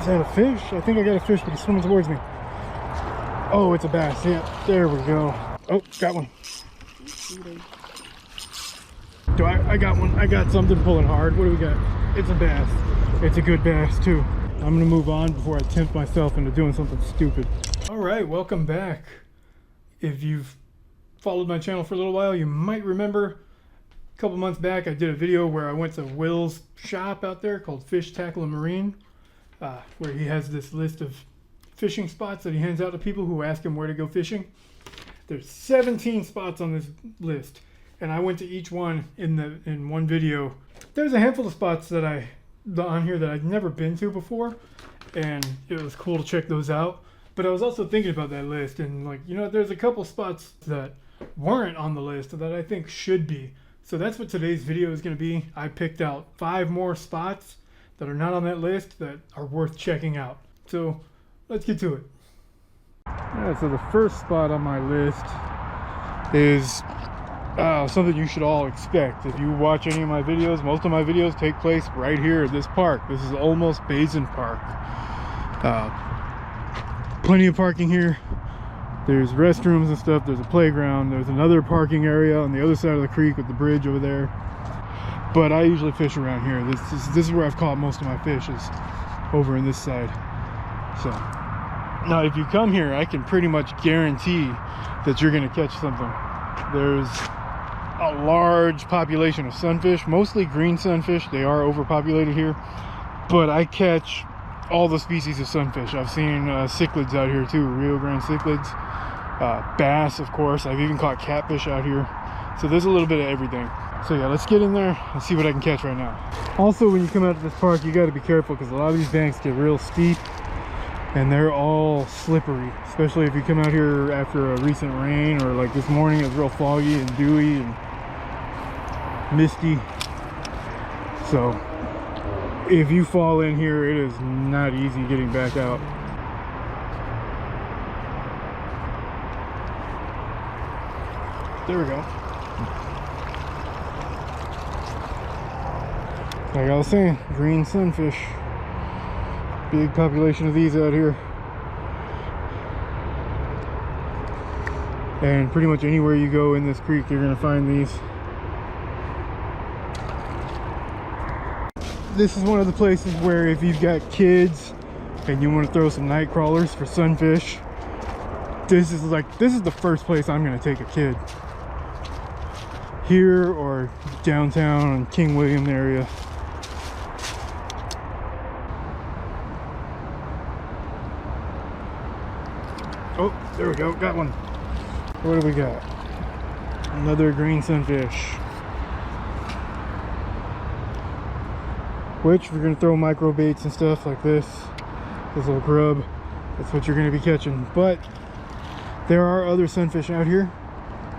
Is that a fish? I think I got a fish, but he's swimming towards me. Oh, it's a bass. Yeah, there we go. Oh, got one. I got one. I got something pulling hard. What do we got? It's a bass. It's a good bass too. I'm gonna move on before I tempt myself into doing something stupid. All right, welcome back. If you've followed my channel for a little while, you might remember a couple months back I did a video where I went to Will's shop out there called Fish, Tackle, and Marine, where he has this list of fishing spots that he hands out to people who ask him where to go fishing. There's 17 spots on this list, and I went to each one in one video. There's a handful of spots that on here that I'd never been to before, and it was cool to check those out. But I was also thinking about that list, and like, you know, there's a couple spots that weren't on the list that I think should be. So that's what today's video is going to be. I picked out 5 more spots that are not on that list that are worth checking out. So let's get to it. Yeah, so the first spot on my list is something you should all expect. If you watch any of my videos, most of my videos take place right here at this park. This is Olmos Basin Park. Plenty of parking here. There's restrooms and stuff. There's a playground. There's another parking area on the other side of the creek with the bridge over there. But I usually fish around here. This is where I've caught most of my fish, is over in this side. So now if you come here, I can pretty much guarantee that you're going to catch something. There's a large population of sunfish, mostly green sunfish. They are overpopulated here, but I catch all the species of sunfish. I've seen cichlids out here too, Rio Grande cichlids, bass, of course. I've even caught catfish out here. So there's a little bit of everything. So yeah, let's get in there and see what I can catch right now. Also, when you come out to this park, you got to be careful because a lot of these banks get real steep and they're all slippery, especially if you come out here after a recent rain, or like this morning it was real foggy and dewy and misty. So if you fall in here, it is not easy getting back out. There we go. Like I was saying, green sunfish. Big population of these out here. And pretty much anywhere you go in this creek, you're gonna find these. This is one of the places where if you've got kids and you want to throw some night crawlers for sunfish, this is the first place I'm going to take a kid. Here or downtown in King William area. Oh, there we go, got one. What do we got? Another green sunfish. Which, we're going to throw micro baits and stuff like this little grub, that's what you're going to be catching. But there are other sunfish out here,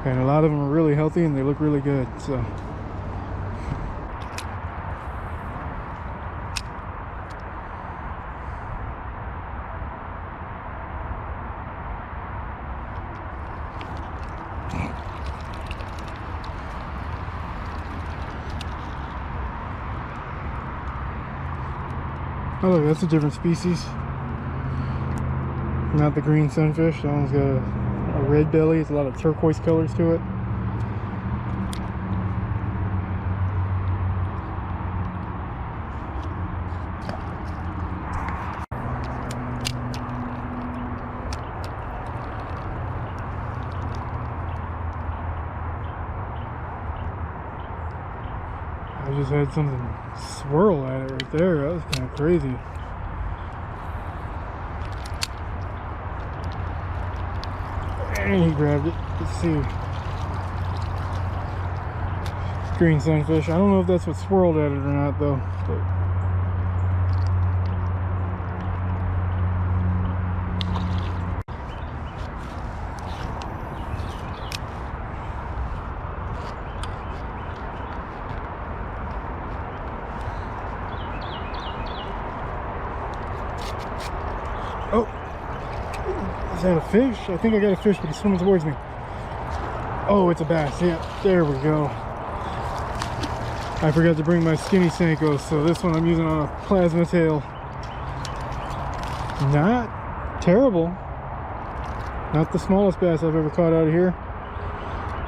and a lot of them are really healthy and they look really good. So oh look, that's a different species. Not the green sunfish. That one's got a red belly. It's a lot of turquoise colors to it. I just had something swirl at it right there. That was kind of crazy. And he grabbed it. Let's see. Green sunfish. I don't know if that's what swirled at it or not though. But oh, is that a fish? I think I got a fish, but he's swimming towards me. Oh, it's a bass. Yeah, there we go. I forgot to bring my skinny Senko, so this one I'm using on a plasma tail. Not terrible. Not the smallest bass I've ever caught out of here.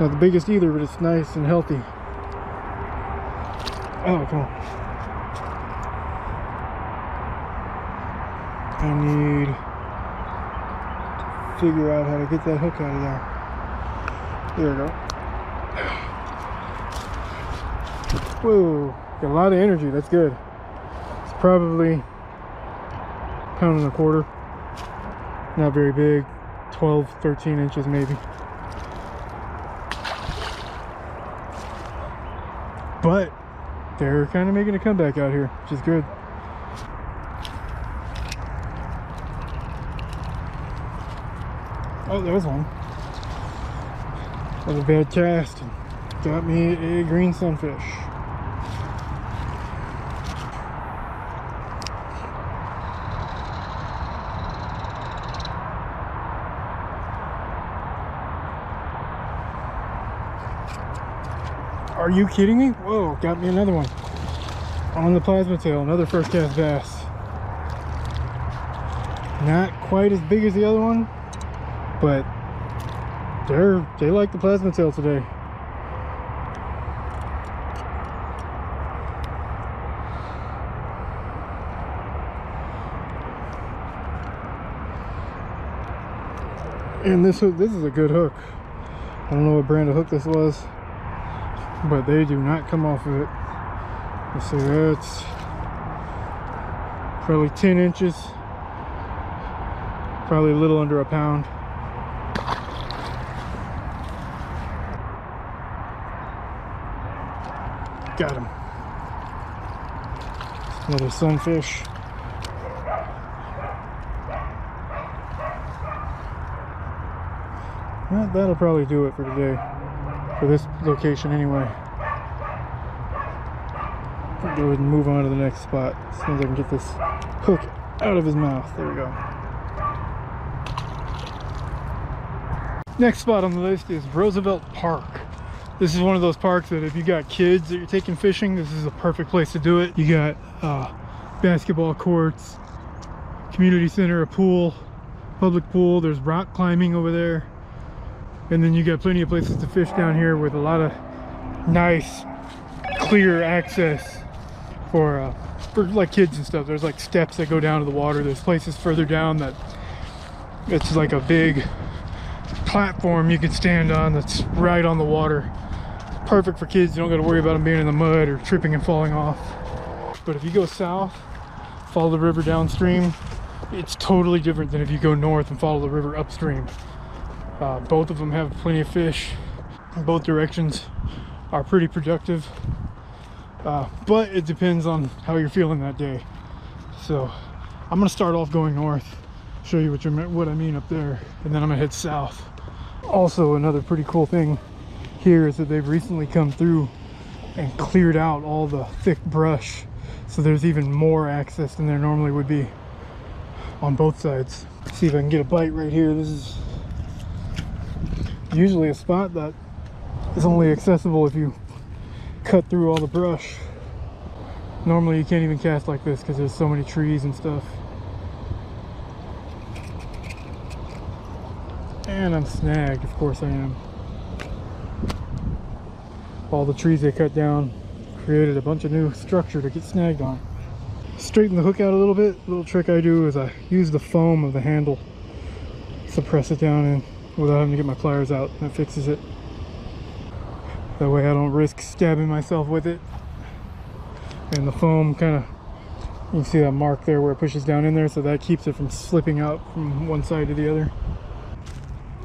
Not the biggest either, but it's nice and healthy. Oh, come on. I need to figure out how to get that hook out of there. There we go. Whoa, got a lot of energy. That's good. It's probably pound and a quarter. Not very big. 12, 13 inches maybe. But they're kind of making a comeback out here, which is good. Oh, there's one. That was a bad cast. Got me a green sunfish. Are you kidding me? Whoa, got me another one. On the plasma tail, another first cast bass. Not quite as big as the other one, but they like the plasma tail today. And this hook, this is a good hook. I don't know what brand of hook this was, but they do not come off of it. Let's see, that's probably 10 inches, probably a little under a pound. Got him. Another sunfish. Well, that'll probably do it for today, for this location anyway. I'll go ahead and move on to the next spot as soon as I can get this hook out of his mouth. There we go. Next spot on the list is Roosevelt Park. This is one of those parks that if you got kids that you're taking fishing, this is a perfect place to do it. You got basketball courts, community center, a pool, public pool. There's rock climbing over there. And then you got plenty of places to fish down here with a lot of nice, clear access for like kids and stuff. There's like steps that go down to the water. There's places further down that it's like a big platform you can stand on that's right on the water. Perfect for kids. You don't got to worry about them being in the mud or tripping and falling off. But if you go south, follow the river downstream, it's totally different than if you go north and follow the river upstream. Both of them have plenty of fish. Both directions are pretty productive, but it depends on how you're feeling that day. So I'm gonna start off going north, show you what I mean up there, and then I'm gonna head south. Also, another pretty cool thing here is that they've recently come through and cleared out all the thick brush, so there's even more access than there normally would be on both sides. Let's see if I can get a bite right here. This is usually a spot that is only accessible if you cut through all the brush. Normally you can't even cast like this because there's so many trees and stuff. And I'm snagged, of course I am. All the trees they cut down created a bunch of new structure to get snagged on. Straighten the hook out a little bit. A little trick I do is I use the foam of the handle to press it down in without having to get my pliers out. That fixes it. That way I don't risk stabbing myself with it. And the foam kind of, you can see that mark there where it pushes down in there, so that keeps it from slipping out from one side to the other.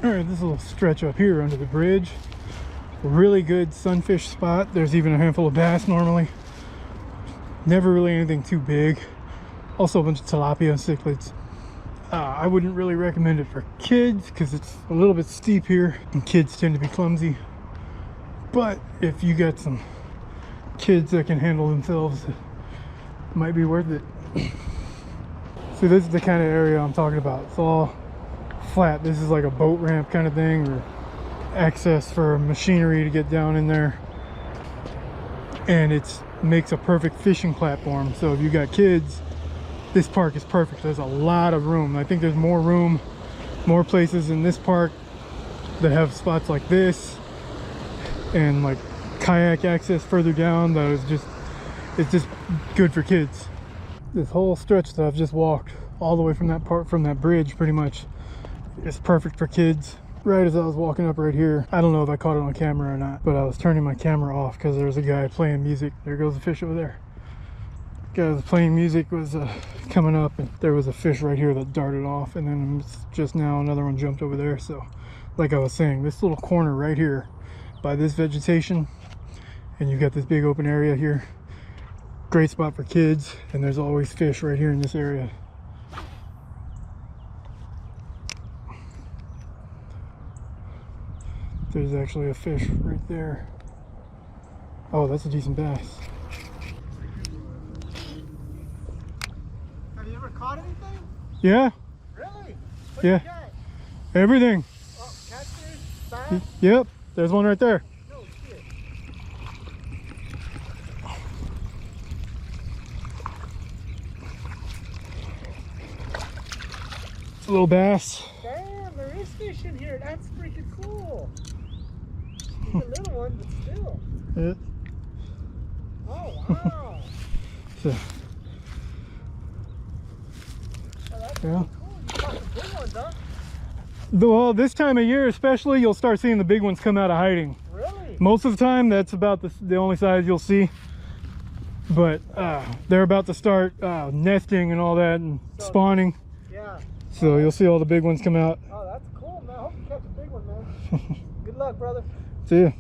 Alright, this little stretch up here under the bridge, really good sunfish spot. There's even a handful of bass normally. Never really anything too big. Also a bunch of tilapia and cichlids. I wouldn't really recommend it for kids because it's a little bit steep here and kids tend to be clumsy. But if you got some kids that can handle themselves, it might be worth it. See, this is the kind of area I'm talking about. It's all flat. This is like a boat ramp kind of thing, or access for machinery to get down in there. And it makes a perfect fishing platform. So if you got kids, this park is perfect. There's a lot of room. I think there's more room, more places in this park that have spots like this and like kayak access further down that is just, it's just good for kids. This whole stretch that I've just walked all the way from that part, from that bridge pretty much, is perfect for kids. Right as I was walking up right here, I don't know if I caught it on camera or not, but I was turning my camera off because there was a guy playing music. There goes the fish over there. Guy was playing music, was coming up, and there was a fish right here that darted off, and then just now another one jumped over there. So like I was saying, this little corner right here by this vegetation, and you've got this big open area here, great spot for kids, and there's always fish right here in this area. There's actually a fish right there. Oh, that's a decent bass. Have you ever caught anything? Yeah. Really? What Yeah. You got? Everything. Oh, catfish, bass? Yep. There's one right there. No shit. It's a little bass. Damn, there is fish in here. That's freaking cool. He's a little one, but still. Yeah. Oh, wow. So, Oh, that's yeah. cool. You caught some big ones, huh? Well, this time of year especially, you'll start seeing the big ones come out of hiding. Really? Most of the time, that's about the only size you'll see. But they're about to start nesting and all that and spawning. Yeah. So you'll see all the big ones come out. Oh, that's cool, man. I hope you catch a big one, man. Good luck, brother. See ya.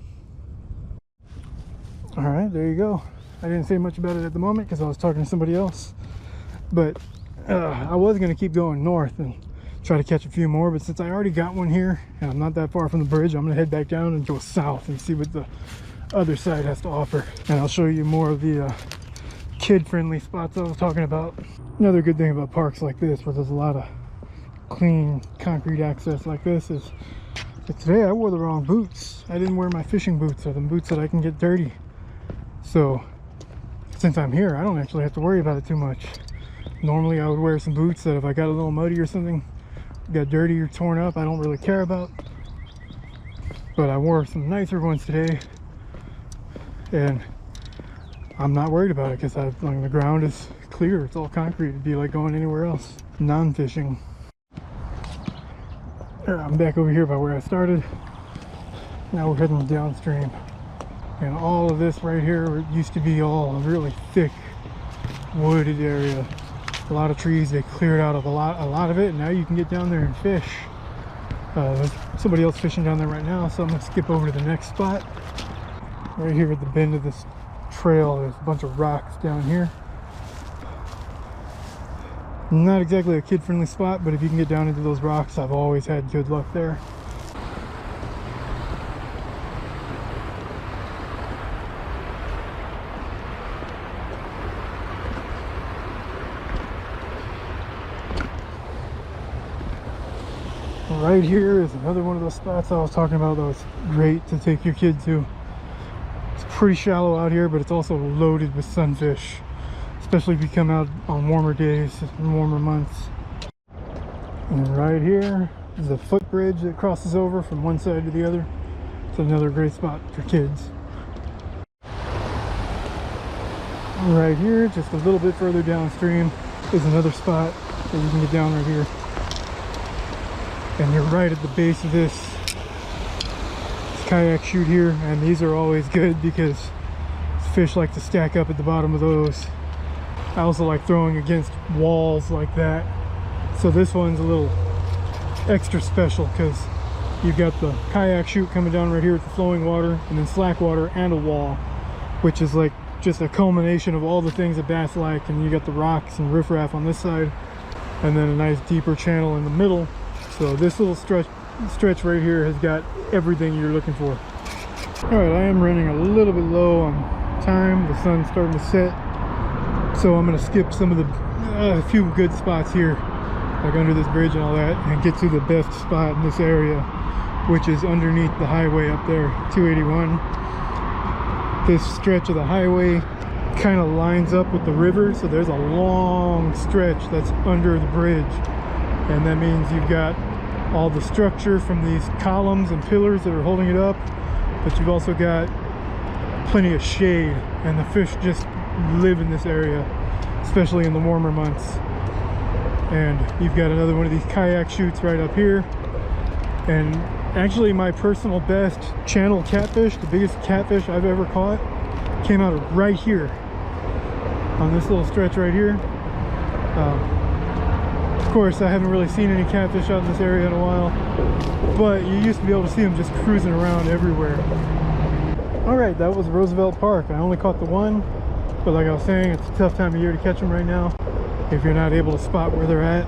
All right, there you go. I didn't say much about it at the moment because I was talking to somebody else. But I was going to keep going north and try to catch a few more. But since I already got one here and I'm not that far from the bridge, I'm going to head back down and go south and see what the other side has to offer. And I'll show you more of the kid-friendly spots I was talking about. Another good thing about parks like this, where there's a lot of clean concrete access like this, is that today I wore the wrong boots. I didn't wear my fishing boots, or the boots that I can get dirty. So since I'm here, I don't actually have to worry about it too much. Normally I would wear some boots that if I got a little muddy or something, got dirty or torn up, I don't really care about. But I wore some nicer ones today, and I'm not worried about it because the ground is clear. It's all concrete. It'd be like going anywhere else, non-fishing. I'm back over here by where I started. Now we're heading downstream, and all of this right here, it used to be all a really thick wooded area, a lot of trees. They cleared out of a lot of it, and now you can get down there and fish. There's somebody else fishing down there right now, so I'm gonna skip over to the next spot. Right here at the bend of this trail, there's a bunch of rocks down here. Not exactly a kid-friendly spot, but if you can get down into those rocks, I've always had good luck there. Right here is another one of those spots I was talking about that was great to take your kid to. It's pretty shallow out here, but it's also loaded with sunfish, especially if you come out on warmer days and warmer months. And right here is a footbridge that crosses over from one side to the other. It's another great spot for kids. Right here, just a little bit further downstream, is another spot that you can get down right here. And you're right at the base of this kayak chute here, and these are always good because fish like to stack up at the bottom of those. I also like throwing against walls like that. So this one's a little extra special because you've got the kayak chute coming down right here with the flowing water, and then slack water and a wall, which is like just a culmination of all the things that bass like. And you got the rocks and riffraff on this side, and then a nice deeper channel in the middle. So this little stretch right here has got everything you're looking for. All right, I am running a little bit low on time. The sun's starting to set, so I'm going to skip some of the a few good spots here, like under this bridge and all that, and get to the best spot in this area, which is underneath the highway up there, 281. This stretch of the highway kind of lines up with the river, so there's a long stretch that's under the bridge, and that means you've got all the structure from these columns and pillars that are holding it up, but you've also got plenty of shade, and the fish just live in this area, especially in the warmer months. And you've got another one of these kayak chutes right up here, and actually my personal best channel catfish, the biggest catfish I've ever caught, came out of right here on this little stretch right here. Of course, I haven't really seen any catfish out in this area in a while, but you used to be able to see them just cruising around everywhere. All right, that was Roosevelt Park. I only caught the one, but like I was saying, it's a tough time of year to catch them right now if you're not able to spot where they're at,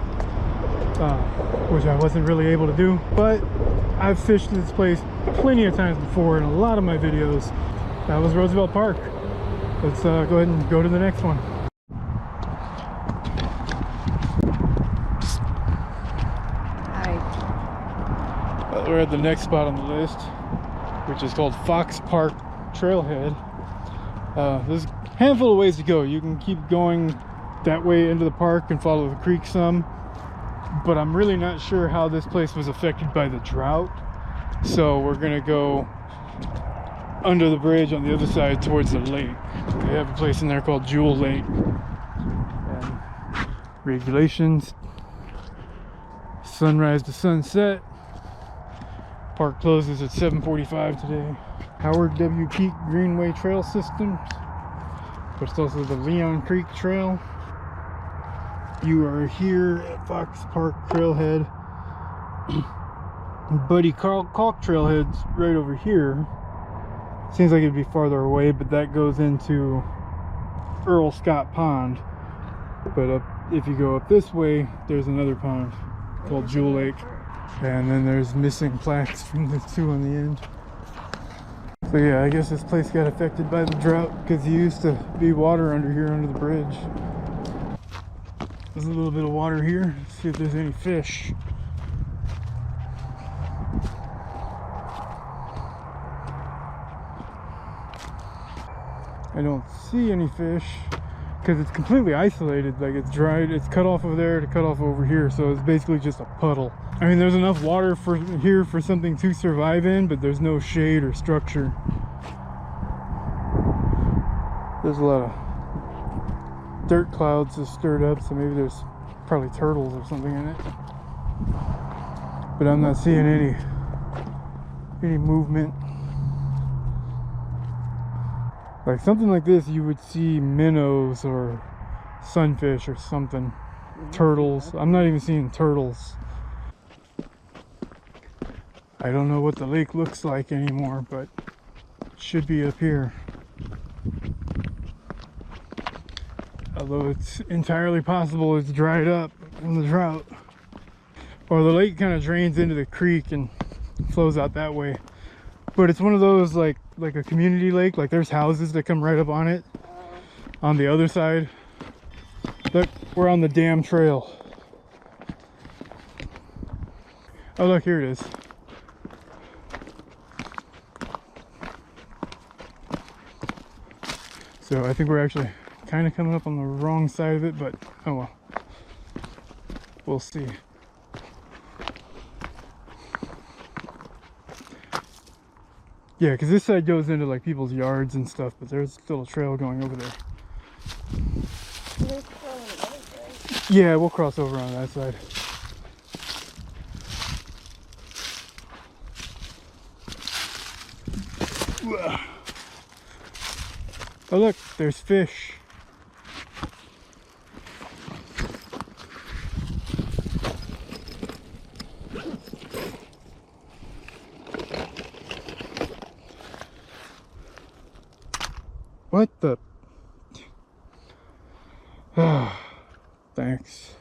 which I wasn't really able to do. But I've fished this place plenty of times before in a lot of my videos. That was Roosevelt Park. Let's go ahead and go to the next one. We're at the next spot on the list, which is called Fox Park Trailhead. There's a handful of ways to go. You can keep going that way into the park and follow the creek some, but I'm really not sure how this place was affected by the drought, so we're gonna go under the bridge on the other side towards the lake. They have a place in there called Jewel Lake, and regulations: sunrise to sunset. Park closes at 7:45 today. Howard W. Peak Greenway Trail Systems, but it's also the Leon Creek Trail. You are here at Fox Park Trailhead. Buddy Caulk Trailhead's right over here. Seems like it'd be farther away, but that goes into Earl Scott Pond. But if you go up this way, there's another pond called Jewel Lake. And then there's missing plaques from the two on the end. So yeah, I guess this place got affected by the drought because there used to be water under here under the bridge. There's a little bit of water here. Let's see if there's any fish. I don't see any fish because it's completely isolated. Like, it's dried, it's cut off over there to cut off over here, so it's basically just a puddle. I mean, there's enough water for here for something to survive in, but there's no shade or structure. There's a lot of dirt clouds that stirred up, so maybe there's probably turtles or something in it, but I'm not seeing any movement. Like something like this, you would see minnows or sunfish or something. Turtles. I'm not even seeing turtles. I don't know what the lake looks like anymore, but it should be up here. Although it's entirely possible it's dried up from the drought. Or the lake kind of drains into the creek and flows out that way. But it's one of those like a community lake. Like there's houses that come right up on it. On the other side. Look, we're on the damn trail. Oh look, here it is. So I think we're actually kind of coming up on the wrong side of it, but oh well. We'll see. Yeah, because this side goes into like people's yards and stuff, but there's still a trail going over there. Yeah, we'll cross over on that side. Oh look, there's fish. What the? Thanks.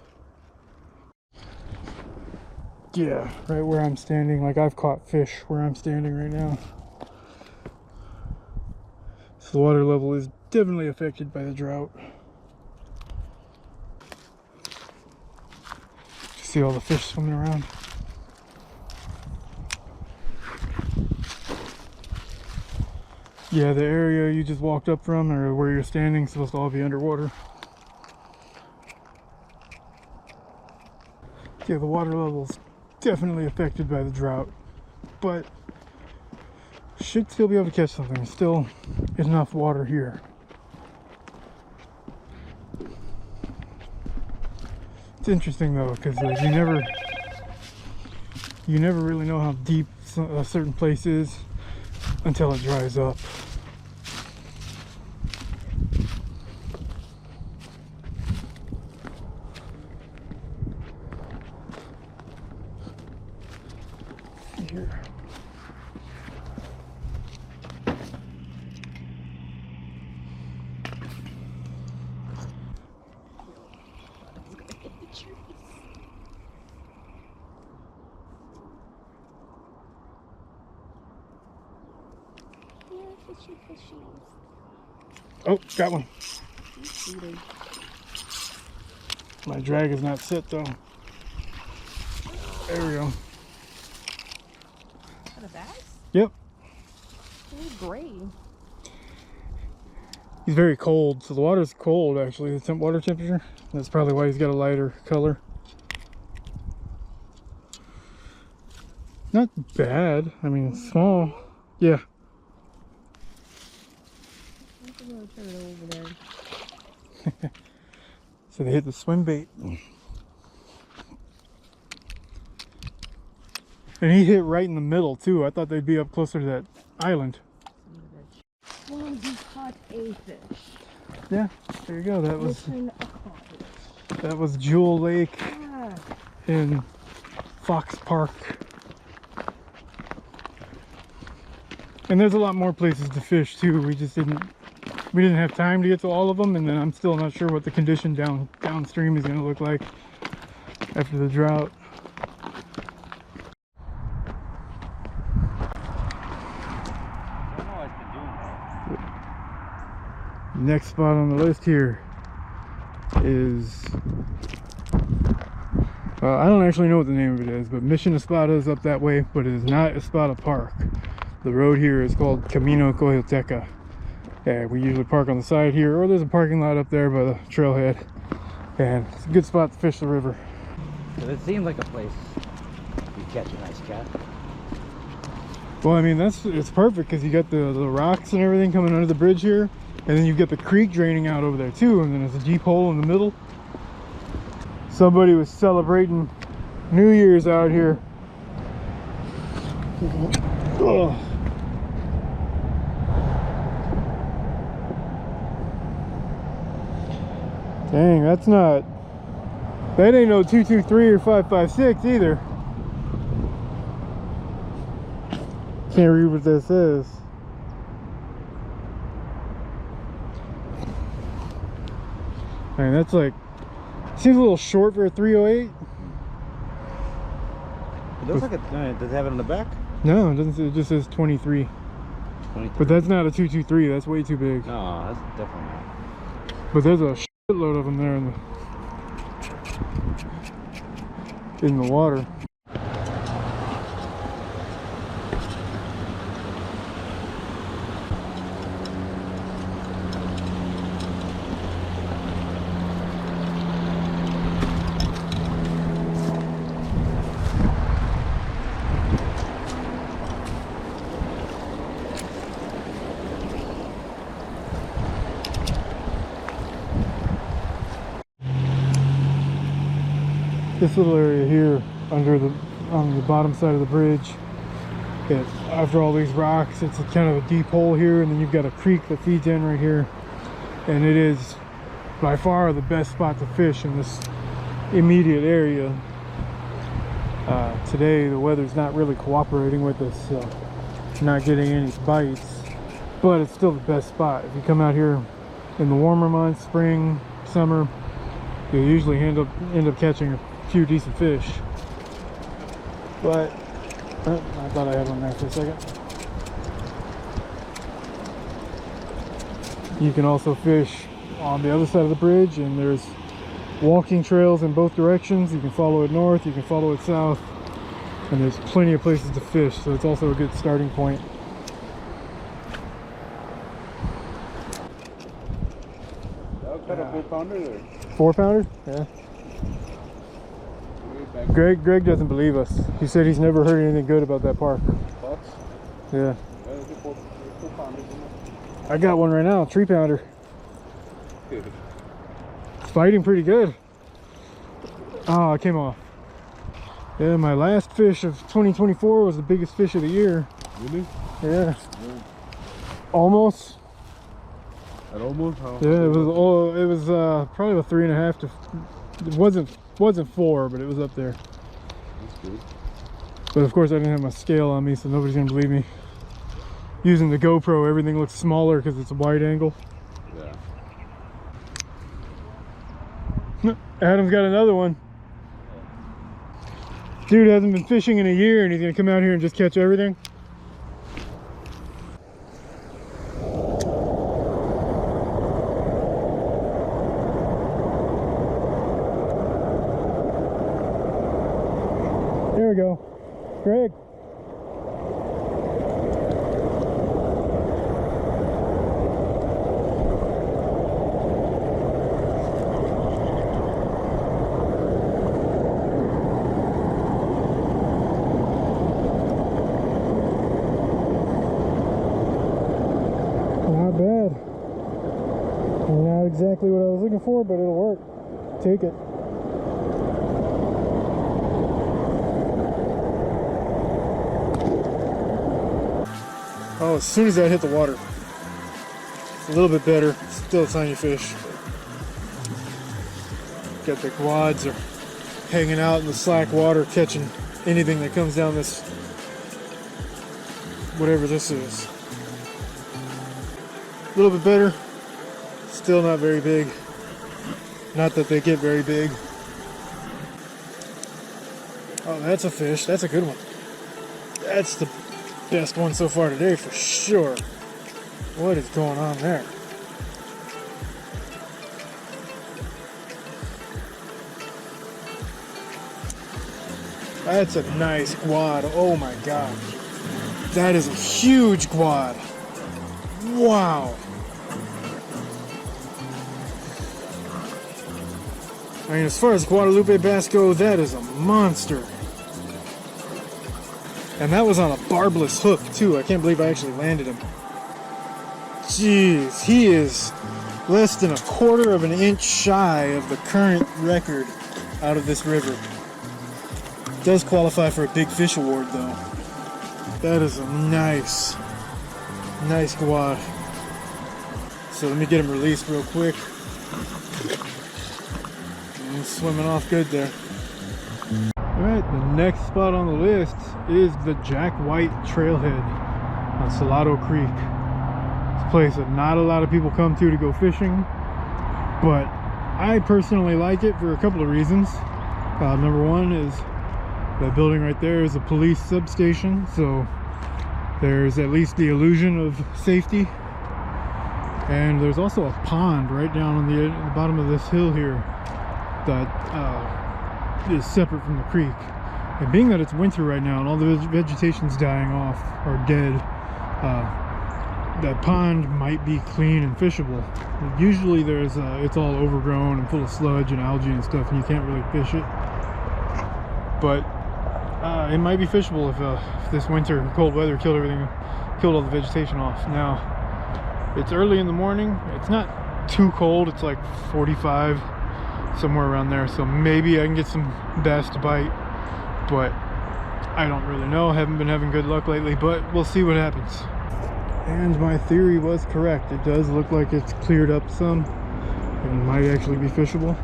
Yeah, right where I'm standing. Like I've caught fish where I'm standing right now. So the water level is definitely affected by the drought. See all the fish swimming around. Yeah, the area you just walked up from, or where you're standing, is supposed to all be underwater. Yeah, the water level's definitely affected by the drought, but should still be able to catch something. There's still enough water here. It's interesting though, because like, you never really know how deep a certain place is until it dries up. Here. Oh, got one. My drag is not set though. There we go. Is that a bass? Yep. He's gray. He's very cold, so the water's cold actually, the water temperature. That's probably why he's got a lighter color. Not bad. I mean, it's small. Yeah. I'm gonna turn it over there. So they hit the swim bait. And he hit right in the middle too. I thought they'd be up closer to that island. Well, he caught a fish. Yeah, there you go. That Mission accomplished. was Jewel Lake Ah, in Fox Park. And there's a lot more places to fish too. We didn't have time to get to all of them, and then I'm still not sure what the condition downstream is going to look like after the drought. Next spot on the list here is, I don't actually know what the name of it is, but Mission Espada is up that way, but it is not Espada Park. The road here is called Camino Coahuilteca. Yeah, we usually park on the side here, or there's a parking lot up there by the trailhead, and it's a good spot to fish the river. It seems like a place you catch a nice cat. Well, I mean, it's perfect because you got the rocks and everything coming under the bridge here, and then you've got the creek draining out over there too, and then there's a deep hole in the middle. Somebody was celebrating New Year's out here. Oh. Dang, that ain't no 223 or 556 either. Can't read what that says. I mean, that's like, seems a little short for a 308. It looks like does it have it on the back? No, it doesn't. It just says 23. 23. But that's not a 223. That's way too big. No, that's definitely not. But there's a shitload of them there in the water. This little area here on the bottom side of the bridge, after all these rocks, it's kind of a deep hole here, and then you've got a creek that feeds in right here, and it is by far the best spot to fish in this immediate area. Today the weather's not really cooperating with us, so not getting any bites, but it's still the best spot. If you come out here in the warmer months, spring, summer, you'll usually end up catching a few decent fish. But I thought I had one there for a second. You can also fish on the other side of the bridge, and there's walking trails in both directions. You can follow it north, you can follow it south, and there's plenty of places to fish, so it's also a good starting point. 4-pounder or? 4-pounder? Yeah. Greg doesn't believe us. He said he's never heard anything good about that park. Bucks? Yeah. Yeah, there's a 4-pounder in there. I got one right now, 3-pounder. It's fighting pretty good. Oh, it came off. Yeah, my last fish of 2024 was the biggest fish of the year. Really? Yeah. Almost. At Olmos? How? Yeah, it was probably a 3.5 to. It wasn't 4, but it was up there. That's good. But of course, I didn't have my scale on me, so nobody's gonna believe me. Using the GoPro, everything looks smaller because it's a wide angle. Yeah. Adam's got another one. Dude hasn't been fishing in a year, and he's gonna come out here and just catch everything. There we go. Greg. Not bad. Not exactly what I was looking for, but it'll work. Take it. Oh, as soon as that hit the water, it's a little bit better. Still a tiny fish. Got the quads are hanging out in the slack water, catching anything that comes down this, whatever this is. A little bit better. Still not very big. Not that they get very big. Oh, that's a fish. That's a good one. That's the best one so far today for sure. What is going on there? That's a nice quad. Oh my god. That is a huge quad. Wow. I mean, as far as Guadalupe bass go, that is a monster. And that was on a barbless hook too. I can't believe I actually landed him. Jeez, he is less than 1/4 of an inch shy of the current record out of this river. Does qualify for a big fish award though. That is a nice quad. So let me get him released real quick. He's swimming off good there. Alright, the next spot on the list is the Jack White Trailhead on Salado Creek. It's a place that not a lot of people come to go fishing, but I personally like it for a couple of reasons. Number one is that building right there is a police substation, so there's at least the illusion of safety. And there's also a pond right down on the bottom of this hill here that is separate from the creek. And being that it's winter right now and all the vegetation's dying off or dead, that pond might be clean and fishable. Usually there's it's all overgrown and full of sludge and algae and stuff, and you can't really fish it. But it might be fishable if this winter cold weather killed all the vegetation off. Now it's early in the morning. It's not too cold. It's like 45, somewhere around there. So maybe I can get some bass to bite, but I don't really know. I haven't been having good luck lately, but we'll see what happens. And my theory was correct. It does look like it's cleared up some and might actually be fishable.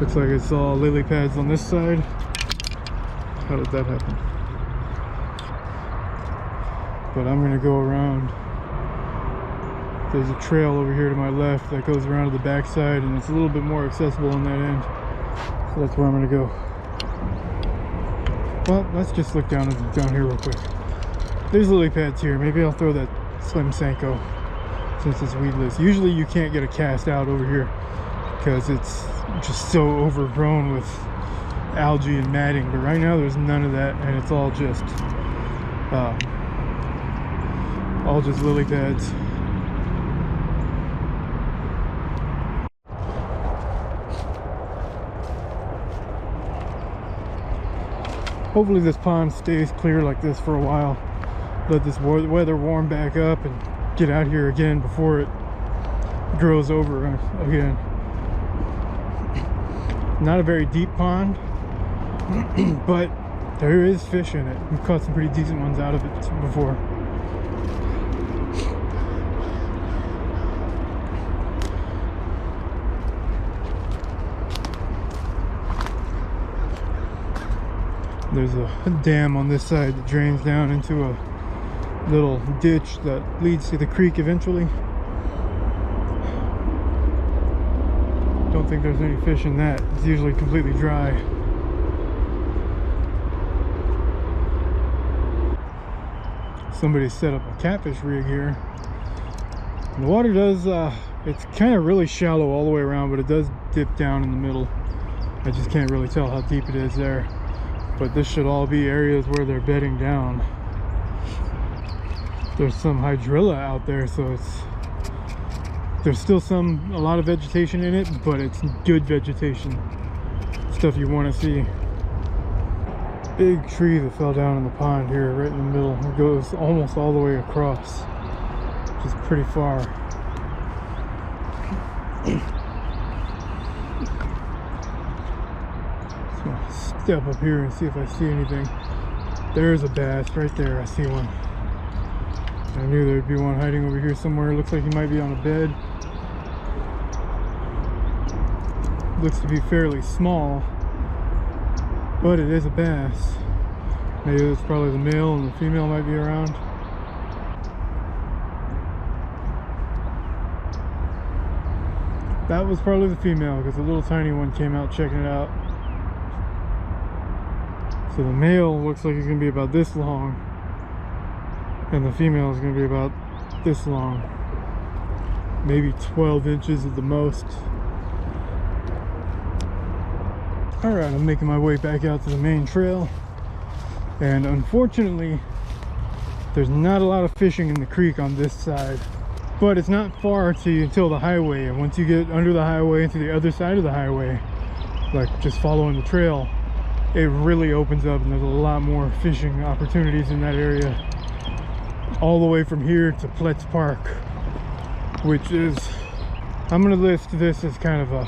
Looks like it's all lily pads on this side. How did that happen? But I'm gonna go around. There's a trail over here to my left that goes around to the back side, and it's a little bit more accessible on that end. So that's where I'm gonna go. Well, let's just look down here real quick. There's lily pads here. Maybe I'll throw that Slim Senko since it's weedless. Usually you can't get a cast out over here because it's just so overgrown with algae and matting, but right now there's none of that, and it's all just lily pads. Hopefully this pond stays clear like this for a while. Let this weather warm back up and get out here again before it grows over again. Not a very deep pond, but there is fish in it. We've caught some pretty decent ones out of it before. There's a dam on this side that drains down into a little ditch that leads to the creek eventually. Don't think there's any fish in that. It's usually completely dry. Somebody set up a catfish rig here. And the water does, it's kind of really shallow all the way around, but it does dip down in the middle. I just can't really tell how deep it is there. But this should all be areas where they're bedding down. There's some hydrilla out there, so there's still a lot of vegetation in it, but it's good vegetation. Stuff you want to see. Big tree that fell down in the pond here, right in the middle. It goes almost all the way across, which is pretty far. Step up here and see if I see anything. There's a bass right there. I see one. I knew there'd be one hiding over here somewhere. Looks like he might be on a bed. Looks to be fairly small, but it is a bass. Maybe it's probably the male and the female might be around. That was probably the female because the little tiny one came out checking it out. So the male looks like he's going to be about this long, and the female is going to be about this long. Maybe 12 inches at the most. Alright, I'm making my way back out to the main trail. And unfortunately, there's not a lot of fishing in the creek on this side. But it's not far until the highway. And once you get under the highway and to the other side of the highway, like just following the trail, it really opens up and there's a lot more fishing opportunities in that area. All the way from here to Roosevelt Park, which is, I'm going to list this as kind of a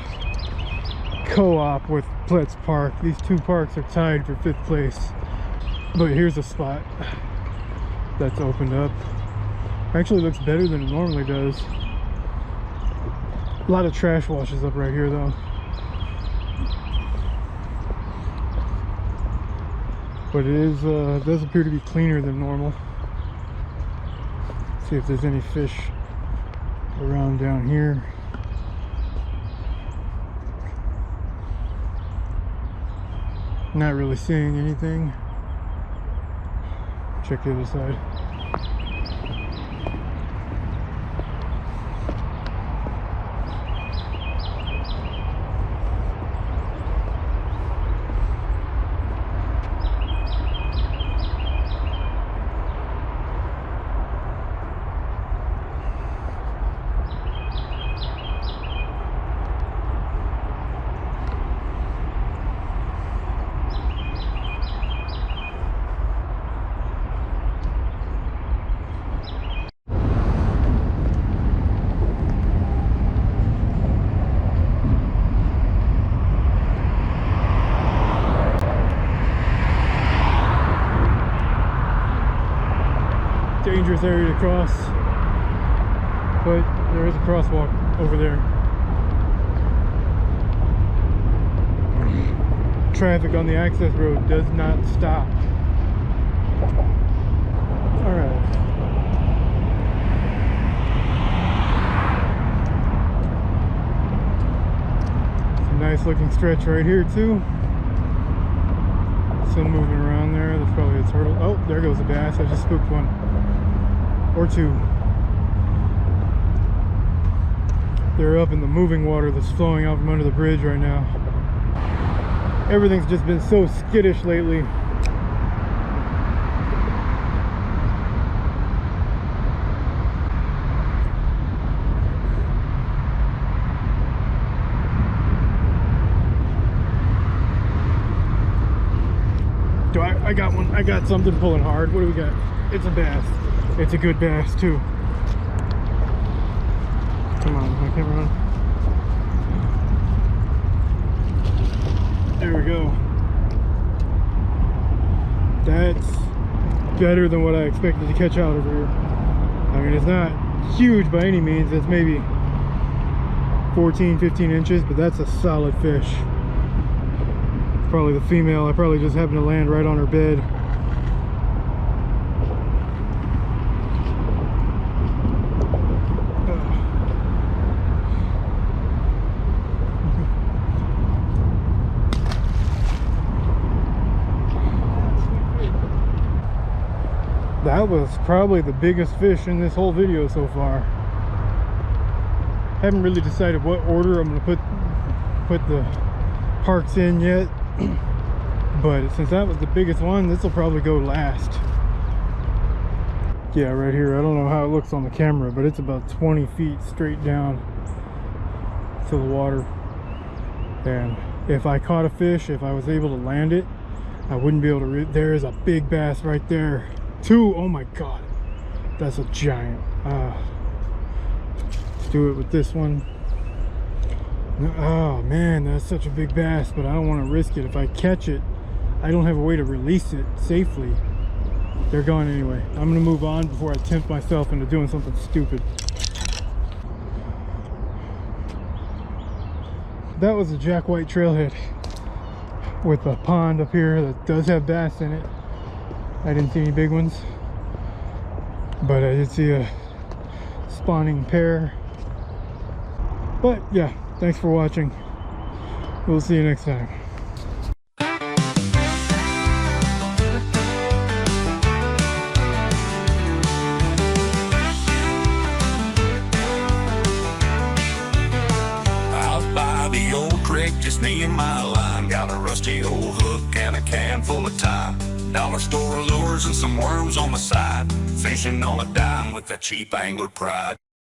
co-op with Roosevelt Park. These two parks are tied for 5th place. But here's a spot that's opened up. Actually looks better than it normally does. A lot of trash washes up right here though. But it is does appear to be cleaner than normal. See if there's any fish around down here. Not really seeing anything. Check the other side. Dangerous area to cross, but there is a crosswalk over there. Traffic on the access road does not stop. Alright. It's a nice looking stretch right here too. Some moving around there. There's probably a turtle. Oh, there goes a bass. I just spooked one. Or two. They're up in the moving water that's flowing out from under the bridge right now. Everything's just been so skittish lately. I got one. I got something pulling hard. What do we got? It's a bass. It's a good bass too. Come on, my camera on. There we go. That's better than what I expected to catch out over here. I mean, it's not huge by any means. It's maybe 14, 15 inches, but that's a solid fish. Probably the female. I probably just happened to land right on her bed. That was probably the biggest fish in this whole video so far. Haven't really decided what order I'm gonna put the parks in yet, but since that was the biggest one, this will probably go last. Yeah, right here. I don't know how it looks on the camera, but it's about 20 feet straight down to the water. And if I caught a fish, if I was able to land it, I wouldn't be able to there is a big bass right there. Two. Oh my god, that's a giant. Let's do it with this one. Oh man, that's such a big bass, but I don't want to risk it. If I catch it, I don't have a way to release it safely. They're gone anyway. I'm gonna move on before I tempt myself into doing something stupid. That was a jack white trailhead with a pond up here that does have bass in it. I didn't see any big ones, but I did see a spawning pair. But yeah, thanks for watching. We'll see you next time. Out by the old creek, just me and my line. Got a rusty old hook and a can full of time. Dollar store lures and some worms on the side. Fishing on a dime with that cheap angler pride.